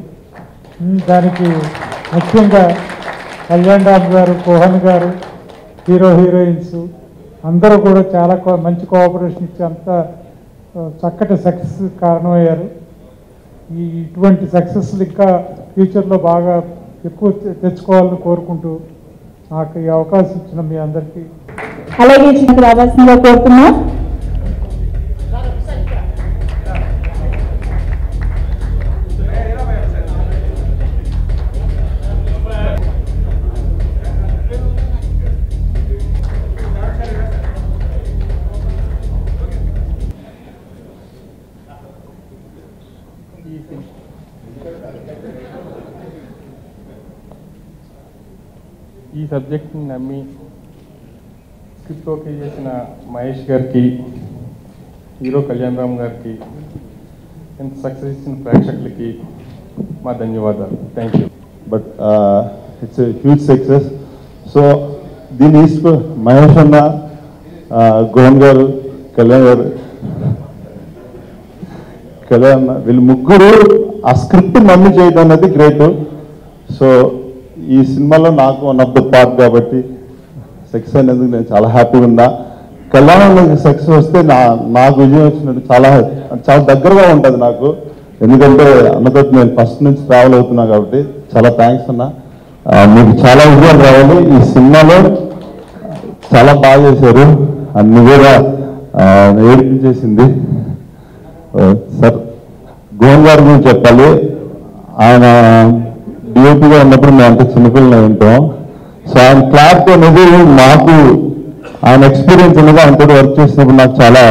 దానికి ముఖ్యంగా కళ్యాణ్ రామ్ గారు, కోహన్ గారు, హీరోయిన్స్ అందరూ కూడా చాలా మంచి కోఆపరేషన్ ఇచ్చి అంత చక్కటి సక్సెస్ కారణమయ్యారు. ఇటువంటి సక్సెస్లు ఇంకా ఫ్యూచర్లో బాగా ఎక్కువ తెచ్చుకోవాలని కోరుకుంటూ నాకు ఈ అవకాశం ఇచ్చిన మీ అందరికీ అలాగే చిన్నకు రావాల్సిందిగా కోరుతున్నాం. ఈ సబ్జెక్ట్ని నమ్మి స్క్రిప్ట్ ఓకే చేసిన మహేష్ గారికి, హీరో కళ్యాణ్ రామ్ గారికి, ఇంత సక్సెస్ ఇచ్చిన ప్రేక్షకులకి మా ధన్యవాదాలు. Thank you. But it's a huge success. So దీని ఈస్ట్ మహేష్ అన్న, గోన్ గారు, కళ్యాణ్ గారు, కళ్యాణ్ వీళ్ళు ముగ్గురు ఆ స్క్రిప్ట్ నమ్మి చేయడం అనేది గ్రేట్. సో ఈ సినిమాలో నాకు వన్ ఆఫ్ ద పార్ట్ కాబట్టి సక్సెస్ అయినందుకు నేను చాలా హ్యాపీగా ఉన్నా. కళ్యాణంలో సక్సెస్ వస్తే నాకు విజయం వచ్చినట్టు చాలా చాలా దగ్గరగా ఉంటుంది నాకు. ఎందుకంటే అన్నతో నేను ఫస్ట్ నుంచి ట్రావెల్ అవుతున్నా కాబట్టి చాలా థ్యాంక్స్ అన్న. మీకు చాలా విజయాలు రావాలి. ఈ సినిమాలో చాలా బాగా చేశారు, అన్ని కూడా ఏడిపించేసింది. సార్ గోన్ గారి గురించి చెప్పాలి. ఆయన డిఓపిగా ఉన్నప్పుడు మేము అంత చిన్నపిల్లలు ఉంటాం. సో ఆయన క్లాప్ అనేది మాకు ఆయన ఎక్స్పీరియన్స్ అనేది ఆయనతో వర్క్ చేసినప్పుడు నాకు చాలా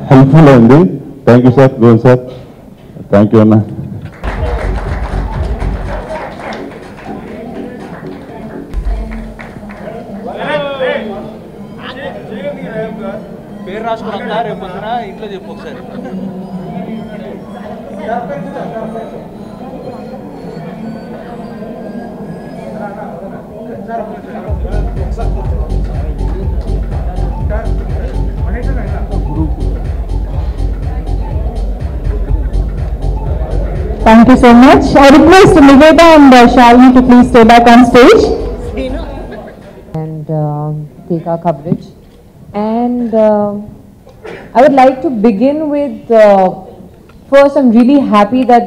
హెల్ప్ఫుల్ అయింది. థ్యాంక్ యూ సార్, గోన్ సార్, థ్యాంక్ యూ అన్న. పేరు రాసుకున్నా రేపు పొద్దున ఇంట్లో చెప్పు ఒకసారి. Thank you so much. I request Niveda and Shalini to please stay back on stage and take our coverage. And I would like to begin with, first I'm really happy that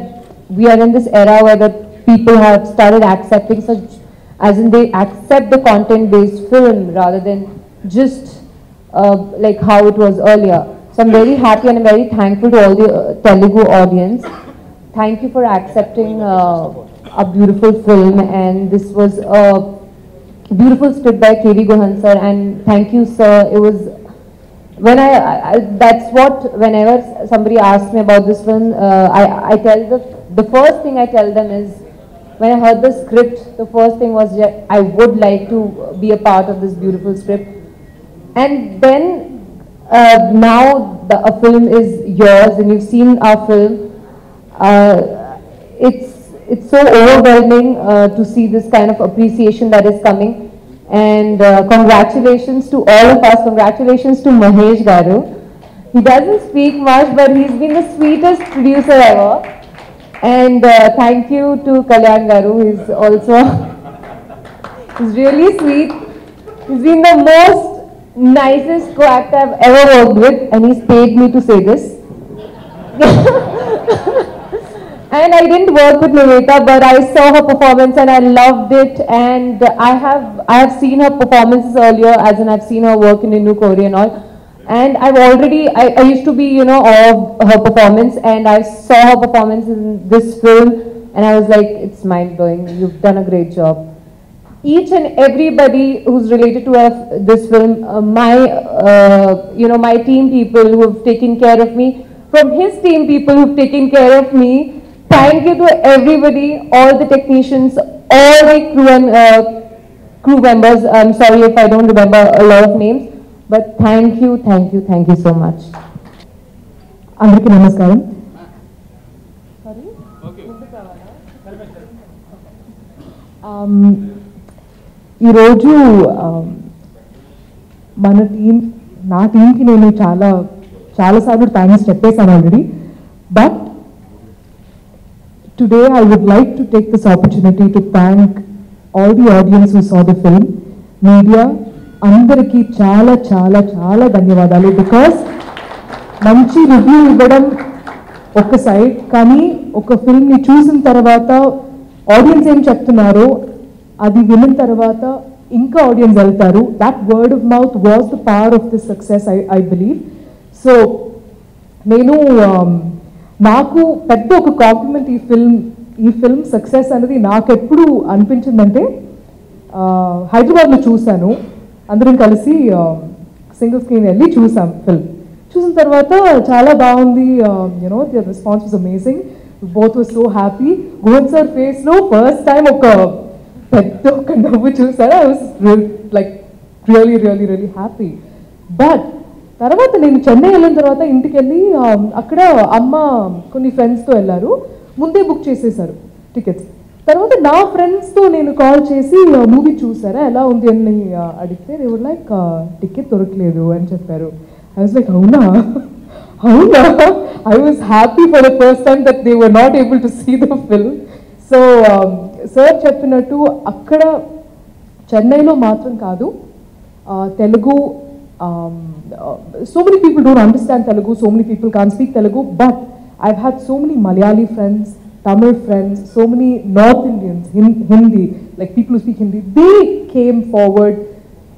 we are in this era where the people have started accepting such, as in they accept the content-based film rather than just like how it was earlier. So I'm very happy and I'm very thankful to all the Telugu audience. Thank you for accepting a beautiful film, and this was a beautiful script by K.V. Guhan sir, and thank you sir. It was when that's what whenever somebody asks me about this film, I tell the first thing I tell them is when I heard the script, the first thing was I would like to be a part of this beautiful script, and then now a film is yours and you've seen our film. It's so overwhelming to see this kind of appreciation that is coming, and congratulations to all of us. Congratulations to Mahesh Garu. He doesn't speak much, but he's been the sweetest producer ever. And thank you to Kalyan Garu. He's also he's really sweet. He's been the most nicest co-actor I've ever worked with, and he's paid me to say this. And I didn't work with Nimeta, but I saw her performance and I loved it. And I have seen her performances earlier, as in I've seen her work in Innu Kori and all. And I used to be, awe of her performance, and I saw her performance in this film, and I was like, it's mind-blowing. You've done a great job. Each and everybody who's related to this film, my team people who have taken care of me, from his team people who've taken care of me, thank you to everybody, all the technicians, all the crew and crew members. I'm sorry if I don't remember a lot of names. But thank you so much. అందరికీ నమస్కారం. ఈరోజు మన team, నా టీంకి నేను చాలాసార్లు thanks చెప్పేశాను already. But today I would like to take this opportunity to thank all the audience who saw the film, media, అందరికీ చాలా చాలా చాలా ధన్యవాదాలు. బికాస్ మంచి రివ్యూ ఇవ్వడం ఒక సైడ్, కానీ ఒక ఫిల్మ్ని చూసిన తర్వాత ఆడియన్స్ ఏం చెప్తున్నారో అది విన్న తర్వాత ఇంకా ఆడియన్స్ వెళ్తారు. That word of mouth was the power of this success I believe. So నాకు పెద్ద ఒక కాంప్లిమెంట్ ఈ ఫిల్మ్ సక్సెస్ అనేది నాకు ఎప్పుడు అనిపించిందంటే, హైదరాబాద్లో చూశాను, అందరం కలిసి సింగిల్ స్క్రీన్ వెళ్ళి చూసాం ఫిల్మ్. చూసిన తర్వాత చాలా బాగుంది, the response was amazing. Both was so happy. Guhan sir ఫేస్లో ఫస్ట్ టైం ఒక నవ్వు చూసాను. I was like really happy. But తర్వాత నేను చెన్నై వెళ్ళిన తర్వాత ఇంటికి వెళ్ళి అక్కడ అమ్మ కొన్ని ఫ్రెండ్స్తో వెళ్ళారు. ముందే బుక్ చేసేసారు టికెట్స్. తర్వాత నా ఫ్రెండ్స్తో నేను కాల్ చేసి మూవీ చూసారా, ఎలా ఉంది అని అడిగితే దే వుడ్ లైక్ టికెట్ దొరకలేదు అని చెప్పారు. ఐ వాజ్ లైక్ అవునా. I was happy for the first time that they were not able to see the film. So sir చెప్పినట్టు అక్కడ చెన్నైలో మాత్రం కాదు, Telugu, so many people don't understand Telugu, so many people can't speak Telugu, but I've had so many Malayali friends, Tamil friends, so many North Indians, Hindi, like people who speak Hindi, they came forward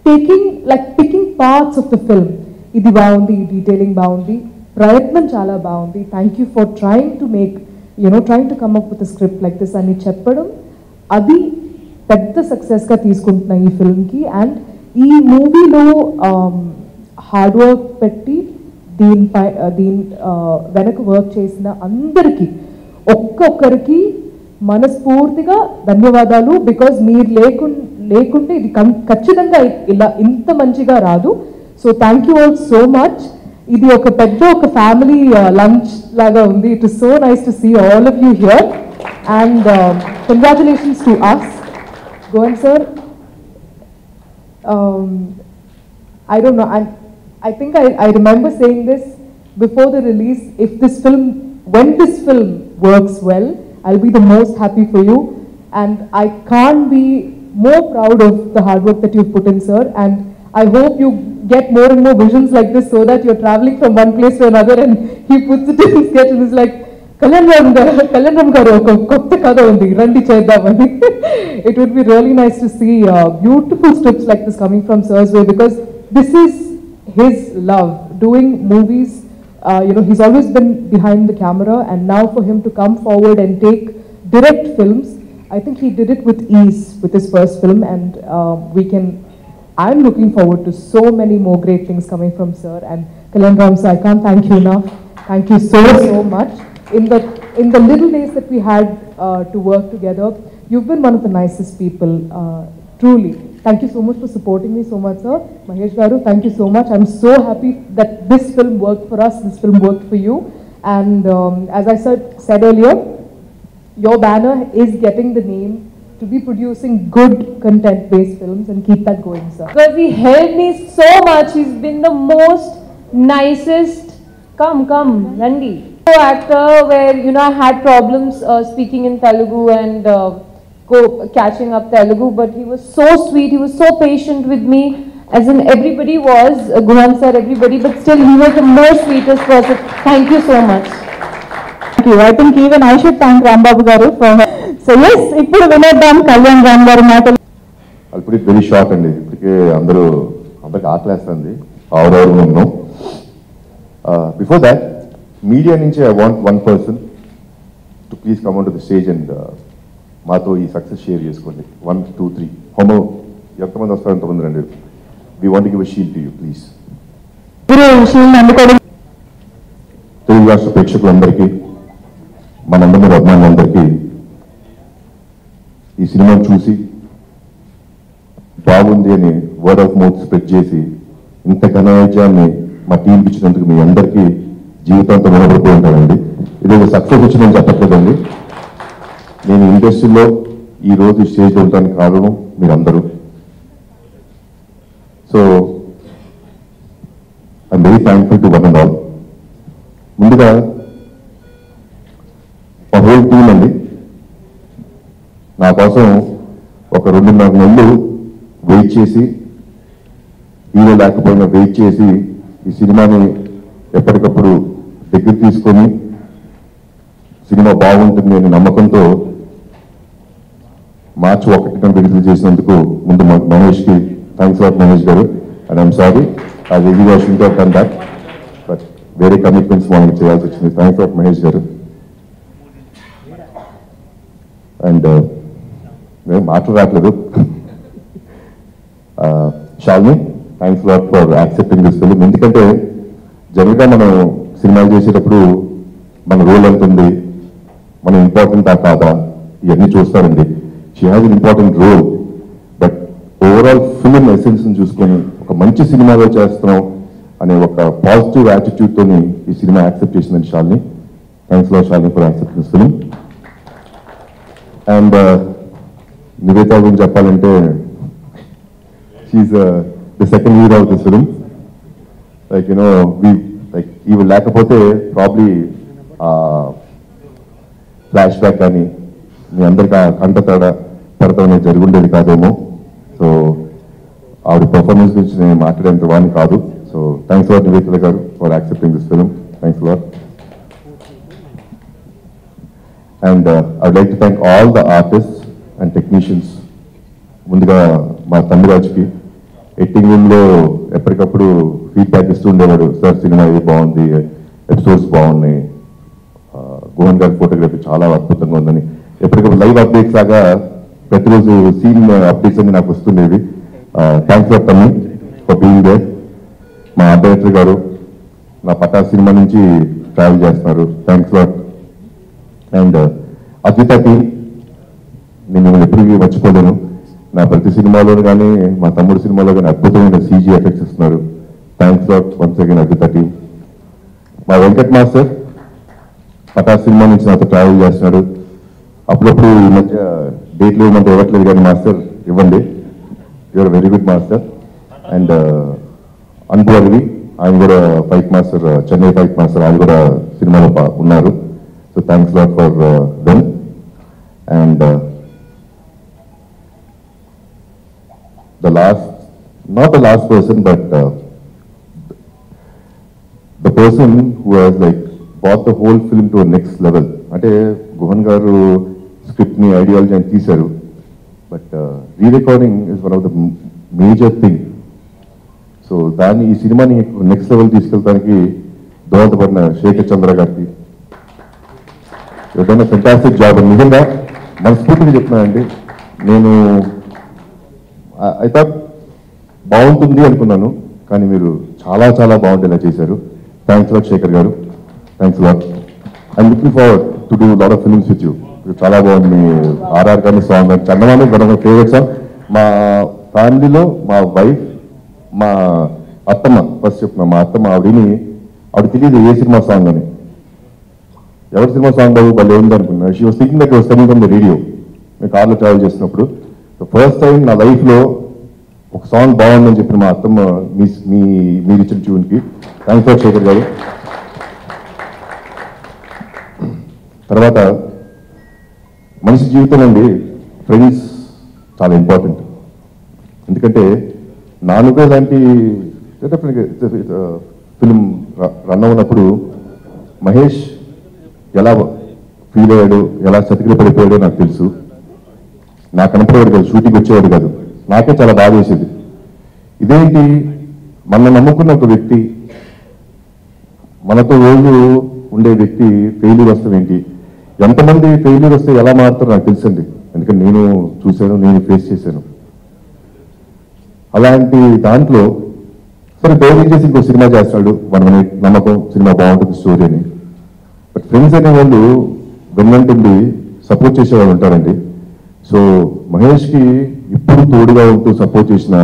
picking parts of the film. Idi baagundi, detailing baagundi, prayatnam chala baagundi. Thank you for trying to come up with a script like this ani cheppadam. Adi pedda success ga teeskuntunna ee film ki. And ఈ మూవీలో hard work పెట్టి దీని వెనక work చేసిన అందరికీ ఒక్కొక్కరికి మనస్ఫూర్తిగా ధన్యవాదాలు. బికాజ్ మీరు లేకుంటే ఇది ఖచ్చితంగా ఇలా ఇంత మంచిగా రాదు. So thank you all so much. ఇది ఒక ఫ్యామిలీ లంచ్ లాగా ఉంది. It is so nice to see all of you here. And congratulations to us. Govan sir, I don't know, I think I remember saying this before the release, when this film works well, I'll be the most happy for you, and I can't be more proud of the hard work that you've put in, sir, and I hope you get more and more visions like this so that you're traveling from one place to another and he puts it in his sketch and is like, Kalyan garu oka kotta kada undi randi cheddamani. It would be really nice to see beautiful scripts like this coming from sir's way, because this is his love, doing movies. He's always been behind the camera, and now for him to come forward and direct films, I think he did it with ease with his first film, and I'm looking forward to so many more great things coming from sir. And Kalyan Ram sir, I can't thank you enough. Thank you so much. In the little days that we had to work together, you've been one of the nicest people, truly. Thank you so much for supporting me so much, sir. Mahesh Garu, thank you so much. I'm so happy that this film worked for us, this film worked for you. And as I said earlier, your banner is getting the name to be producing good content-based films, and keep that going, sir. Because he helped me so much. He's been the most nicest. Come, Randi. actor where, you know, I had problems speaking in Telugu and catching up Telugu, but he was so sweet, he was so patient with me, as in everybody was, Guhan sir, everybody, but still he was the most sweetest person. Thank you so much. Thank you. I think even I should thank Rambabu garu for her. So yes, ఇప్పుడు వినేద్దాం కళ్యాణ్ రామ్ గారి మాటలు. I'll put it very short అండి. ఇప్పటికే అందరికి ఆటలేస్తుంది ఆవరవరు ఉన్నాం. Before that, media నుంచి I want one person to please come onto the stage and మాతో ఈ సక్సెస్ షేర్ చేసుకోండి. 1, 2, 3 హోమో ఎంతమంది వస్తారు ఎంతమంది రండి. We want to give a shield to you, please. Telugu రాష్ట్ర ప్రేక్షకులందరికీ, మనందరి అభిమానులందరికీ ఈ సినిమాను చూసి బాగుంది అని వర్డ్ ఆఫ్ మౌత్ స్ప్రెడ్ చేసి ఇంత ఘనవిజయాన్ని మా టీంకి ఇచ్చినందుకు మీ అందరికీ జీవితాంతం రుణపడిపోయి ఉంటానండి. ఇది ఒక సక్సెస్ వచ్చిందని చెప్పట్లేదండి. నేను ఇండస్ట్రీలో ఈ రోజు స్టేజ్లో ఉండడానికి కారణం మీరందరూ. So I'm very thankful to one and all. ముందుగా మా హోల్ టీం అండి నా కోసం ఒక 2.5 నెలలు వెయిట్ చేసి, హీరో లేకపోయినా వెయిట్ చేసి ఈ సినిమాని ఎప్పటికప్పుడు దగ్గర తీసుకొని సినిమా బాగుంటుంది అనే నమ్మకంతో మార్చి 1న విడుదల చేసినందుకు ముందు మహేష్కి థ్యాంక్స్ లాట్ మహేష్ గారు. అండ్ ఐఎమ్ సారీ ఆ review should have done that, but వేరే కమిట్మెంట్స్ మనకి చేయాల్సి వచ్చింది. థ్యాంక్స్ లాట్ మహేష్ గారు. అండ్ మేము మాటలు రావట్లేదు. Shalini thanks lot for accepting this film. ఎందుకంటే జనరల్గా మనం సినిమాలు చేసేటప్పుడు మన రోల్ ఎంత ఉంది, మన ఇంపార్టెంటా కాదా, ఇవన్నీ చూస్తారండి. She has an important role, but overall film ఎసెన్స్ని చూసుకొని ఒక మంచి సినిమాలో చేస్తున్నాం అనే ఒక పాజిటివ్ యాటిట్యూడ్తో ఈ సినిమా యాక్సెప్ట్ చేసిందండి Shalini. Thanks lot Shalini for accepting this film. And Nivetha గురించి చెప్పాలంటే she's the second hero of this film. Like you know ఇవి లేకపోతే ప్రాబ్లీ ఫ్లాష్ బ్యాక్ కానీ మీ అందరికీ కంటతడ పడతామని జరిగి ఉండేది కాదేమో. సో ఆవిడ పర్ఫార్మెన్స్ గురించి నేను మాట్లాడేంత వాడిని కాదు. సో థ్యాంక్స్ లాట్ నివేత గారు for accepting this film. Thanks lot. And I would like to thank all the artists and technicians. ముందుగా మా తమ్మిరాజుకి ఎడిటింగ్ రూమ్లో ఎప్పటికప్పుడు ఫీడ్బ్యాక్ ఇస్తూ ఉండేవాడు. సార్ సినిమా ఇది బాగుంది, ఎపిసోడ్స్ బాగున్నాయి, గుహన్ గారి ఫోటోగ్రఫీ చాలా అద్భుతంగా ఉందని ఎప్పటికప్పుడు లైవ్ అప్డేట్స్ లాగా ప్రతిరోజు సీన్ అప్డేట్స్ అన్ని నాకు వస్తుండేవి. థ్యాంక్స్ లాట్ తమ్మి ఫర్ బీయింగ్ దేర్. మా ఆర్ట్ డైరెక్టర్ గారు నా పటా సినిమా నుంచి ట్రావెల్ చేస్తున్నారు. Thanks lot. And Advitha team, నేను ఎప్పటికీ మర్చిపోలేను. నా ప్రతి సినిమాలో కానీ మా తమ్ముడు సినిమాలో కానీ అద్భుతమైన CG ఎఫెక్ట్స్ ఇస్తున్నారు. Thanks lot once again Advitha team. మా వెంకట్ మాస్టర్ పటా సినిమా నుంచి నాతో ట్రావెల్ చేస్తున్నాడు. అప్పుడప్పుడు ఈ మధ్య డేట్లు ఇవ్వమంటే ఇవ్వట్లేదు, కానీ మాస్టర్ ఇవ్వండి. You're very good master. And Anbu Arivu, ఆయన కూడా fight master, Chennai fight master, ఆయన కూడా సినిమాలో ఉన్నారు. So thanks a lot for them. And the last, not the last person, but the person who has like brought the whole film to a next level. అంటే గుహన్ గారు script ని ideology అని తీశారు, but re-recording is one of the major thing. So దాన్ని ఈ సినిమాని next level తీసుకెళ్ళడానికి దోహదపడిన శేఖర్ చంద్ర గారికి ఏదైనా ఫెంటాస్టిక్ జాబ్. నిజంగా మనస్ఫూర్తిగా చెప్తున్నానండి. నేను ఐ థాట్ బాగుంటుంది అనుకున్నాను, కానీ మీరు చాలా చాలా బాగుండేలా చేశారు. థ్యాంక్స్ లాట్ శేఖర్ గారు. Thanks lot. I'm looking forward to do lot of films with you. చాలా బాగుంది మీ ఆర్ఆర్ కానీ సాంగ్ కానీ. Chandamama one of my favourite song. మా ఫ్యామిలీలో మా వైఫ్, మా అత్తమ్మ, ఫస్ట్ చెప్తున్నా, మా అత్తమ్మ ఆవిడ తెలియదు ఏ సినిమా సాంగ్ అని. ఎవరి సినిమా సాంగ్ బాబు భలే ఉంది అనుకున్నా. She was thinking that was coming from the radio. మేము కార్లో ట్రావెల్ చేసినప్పుడు ఫస్ట్ టైం నా లైఫ్లో ఒక సాంగ్ బాగుందని చెప్పిన మా అత్తమ్మ, మీరు ఇచ్చిన ట్యూన్కి. థ్యాంక్స్ ఫర్ శేఖర్ గారు. తర్వాత మనిషి జీవితం అండి ఫ్రెండ్స్ చాలా ఇంపార్టెంట్. ఎందుకంటే నానుగా లాంటి ఫిల్మ్ రన్ అవునప్పుడు మహేష్ ఎలా ఫీల్ అయ్యాడు, ఎలా చతికిల పడిపోయాడో నాకు తెలుసు. నాకు కనపడేవాడు కాదు, షూటింగ్ వచ్చేవాడు కాదు. నాకే చాలా బాధ వేసేది. ఇదేంటి మన నమ్ముకున్న ఒక వ్యక్తి, మనతో రోజు ఉండే వ్యక్తి ఫెయిల్యూర్ వస్తాం ఏంటి? ఎంతమంది ఫెయిల్యూర్ వస్తే ఎలా మారుతారో నాకు తెలుసండి. ఎందుకంటే నేను చూశాను, నేను ఫేస్ చేశాను. అలాంటి దాంట్లో సరే ధైర్యం చేసి ఇంకో సినిమా చేస్తాడు, మన నమ్మకం సినిమా బాగుంటుంది స్టోరీ అని. బట్ ఫ్రెండ్స్ అనేవాళ్ళు వెన్నంటుండి సపోర్ట్ చేసేవాళ్ళు ఉంటారండి. సో మహేష్కి ఇప్పుడు తోడుగా ఉంటూ సపోర్ట్ చేసిన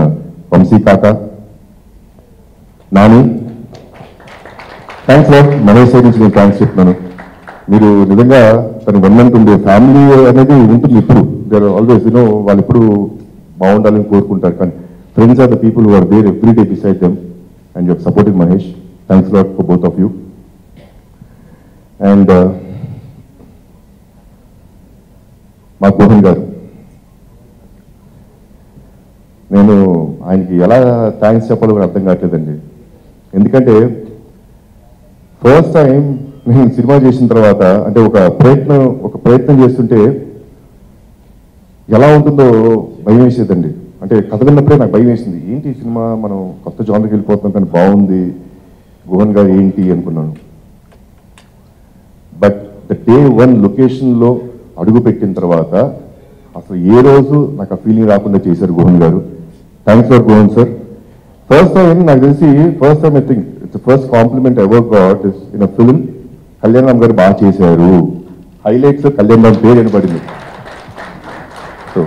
వంశీ కాక, Nani, thanks lot. Mahesh side నుంచి నేను థ్యాంక్స్ చెప్తున్నాను. మీరు నిజంగా తను వెన్నంటుండే ఫ్యామిలీ అనేది ఉంటుంది ఇప్పుడు. దేర్ ఆల్వేస్ వాళ్ళు ఎప్పుడు బాగుండాలని కోరుకుంటారు. కానీ friends are the people who are there every day beside them and you have supported Mahesh. Thanks lot for both of you. And మా మోహన్ గారు, నేను ఆయనకి ఎలా థ్యాంక్స్ చెప్పాలో కూడా అర్థం కావట్లేదండి. ఎందుకంటే ఫస్ట్ టైం నేను సినిమా చేసిన తర్వాత అంటే ఒక ప్రయత్నం చేస్తుంటే ఎలా ఉంటుందో భయం వేసేదండి. అంటే కథ విన్నప్పుడే నాకు భయం వేసింది. ఏంటి ఈ సినిమా మనం కొత్త జానర్కి వెళ్ళిపోతున్నాం కానీ బాగుంది, మోహన్ గారు ఏంటి అనుకున్నాను. బట్ ద డే 1 లొకేషన్లో అడుగు పెట్టిన తర్వాత అసలు ఏ రోజు నాకు ఆ ఫీలింగ్ రాకుండా చేశారు మోహన్ గారు. Thanks for Mohan sir. First time నాకు తెలిసి I think it's first compliment ever got is in a film. Kalyan Ram గారు బాగా చేశారు, హైలైట్స్ కళ్యాణ్ రామ్ పేరు వినపడింది. So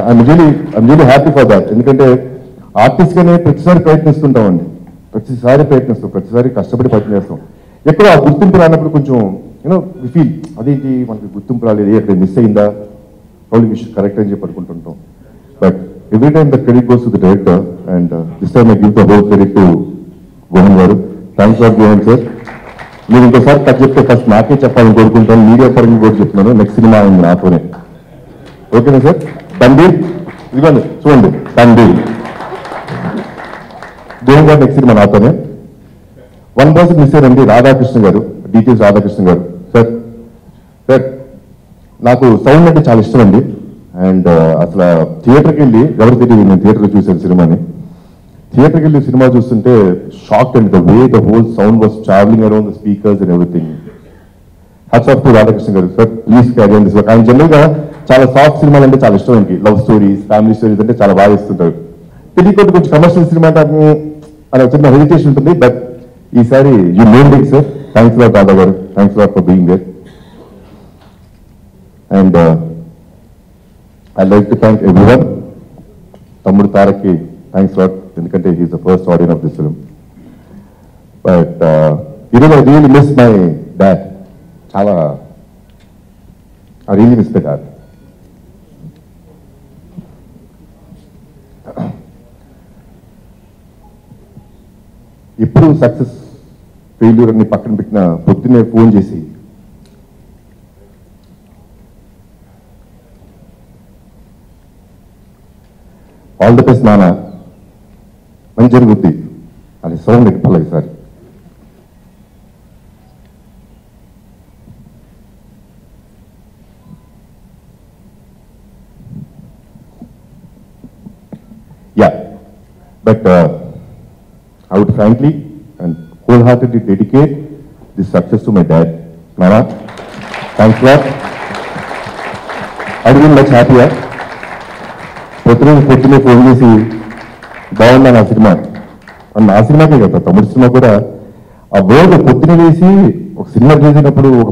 I'm really happy for that. ఎందుకంటే ఆర్టిస్ట్గానే ప్రతిసారి ప్రయత్నిస్తుంటామండి, ప్రతిసారి కష్టపడి ప్రయత్నం చేస్తాం. ఎక్కడో ఆ గుర్తింపు రానప్పుడు కొంచెం వి ఫీల్ అదేంటి మనకి గుర్తింపు రాలేదు, అక్కడ మిస్ అయిందా, ప్రాబ్లీ వి షుడ్ కరెక్ట్ అని చెప్పి అనుకుంటుంటాం. But every time the credit goes to the director and this time I give the whole credit to Mohan గారు. Thanks for Mohan sir. మీరు ఇంకోసారి కట్ చెప్తే ఫస్ట్ నాకే చెప్పాలని కోరుకుంటాను, మీడియా పరంగా కూడా చెప్తున్నాను. నెక్స్ట్ సినిమా అయింది నాతోనే, ఓకేనా సార్? తండ్రి ఇదిగోండి చూడండి, తండ్రి మోహన్ గారు నెక్స్ట్ సినిమా నాతోనే. 1% మిస్ అయ్యారండి, రాధాకృష్ణ గారు, డీటెయిల్స్ రాధాకృష్ణ గారు. సార్ నాకు సౌండ్ అంటే చాలా ఇష్టం అండి. అండ్ అసలు థియేటర్కి వెళ్ళి ఎవరు తెలియదు, నేను థియేటర్లో చూశాను సినిమాని. థియేటర్కి వెళ్ళి సినిమా చూస్తుంటే shock and the way the whole sound was travelling around the speakers and everything. Hats off to Radhakrishna గారు. Sir please carry on this work. ఆయన జనరల్గా చాలా సాఫ్ట్ సినిమాలు అంటే చాలా ఇష్టం అండి, లవ్ స్టోరీస్, ఫ్యామిలీ స్టోరీస్ అంటే చాలా బాగా ఇస్తుంటారు. తెలియకుండా కొంచెం కమర్షియల్ సినిమా అనే చిన్న హెజిటేషన్ ఉంటుంది. బట్ ఈసారి you named it sir. Thanks lot Radha గారు, thanks lot for being there. And I like to thank everyone. తమ్ముడు తారక్కి థ్యాంక్స్ లాట్, ఎందుకంటే he's the first audience of this film. But ఈరోజు I really miss my dad. చాలా I really miss my dad. ఎప్పుడు success failure అన్ని పక్కన పెట్టిన పొద్దున్నే ఫోన్ చేసి ఆల్ ది బెస్ట్ నాన్న, మంచి జరుగుద్ది అని సౌండ్ ఎక్కిపోలే ఈసారి. Yeah but I would frankly and wholeheartedly dedicate this success to my dad. Nana, thanks a lot. I'd been much happier. పొద్దునే ఫోన్ చేసి బాగున్నా నా సినిమా అన్న, ఆ సినిమాకే కదా తమ్ముడు సినిమా కూడా ఆ వర్డ్ పొద్దున వేసి ఒక సినిమా చేసినప్పుడు ఒక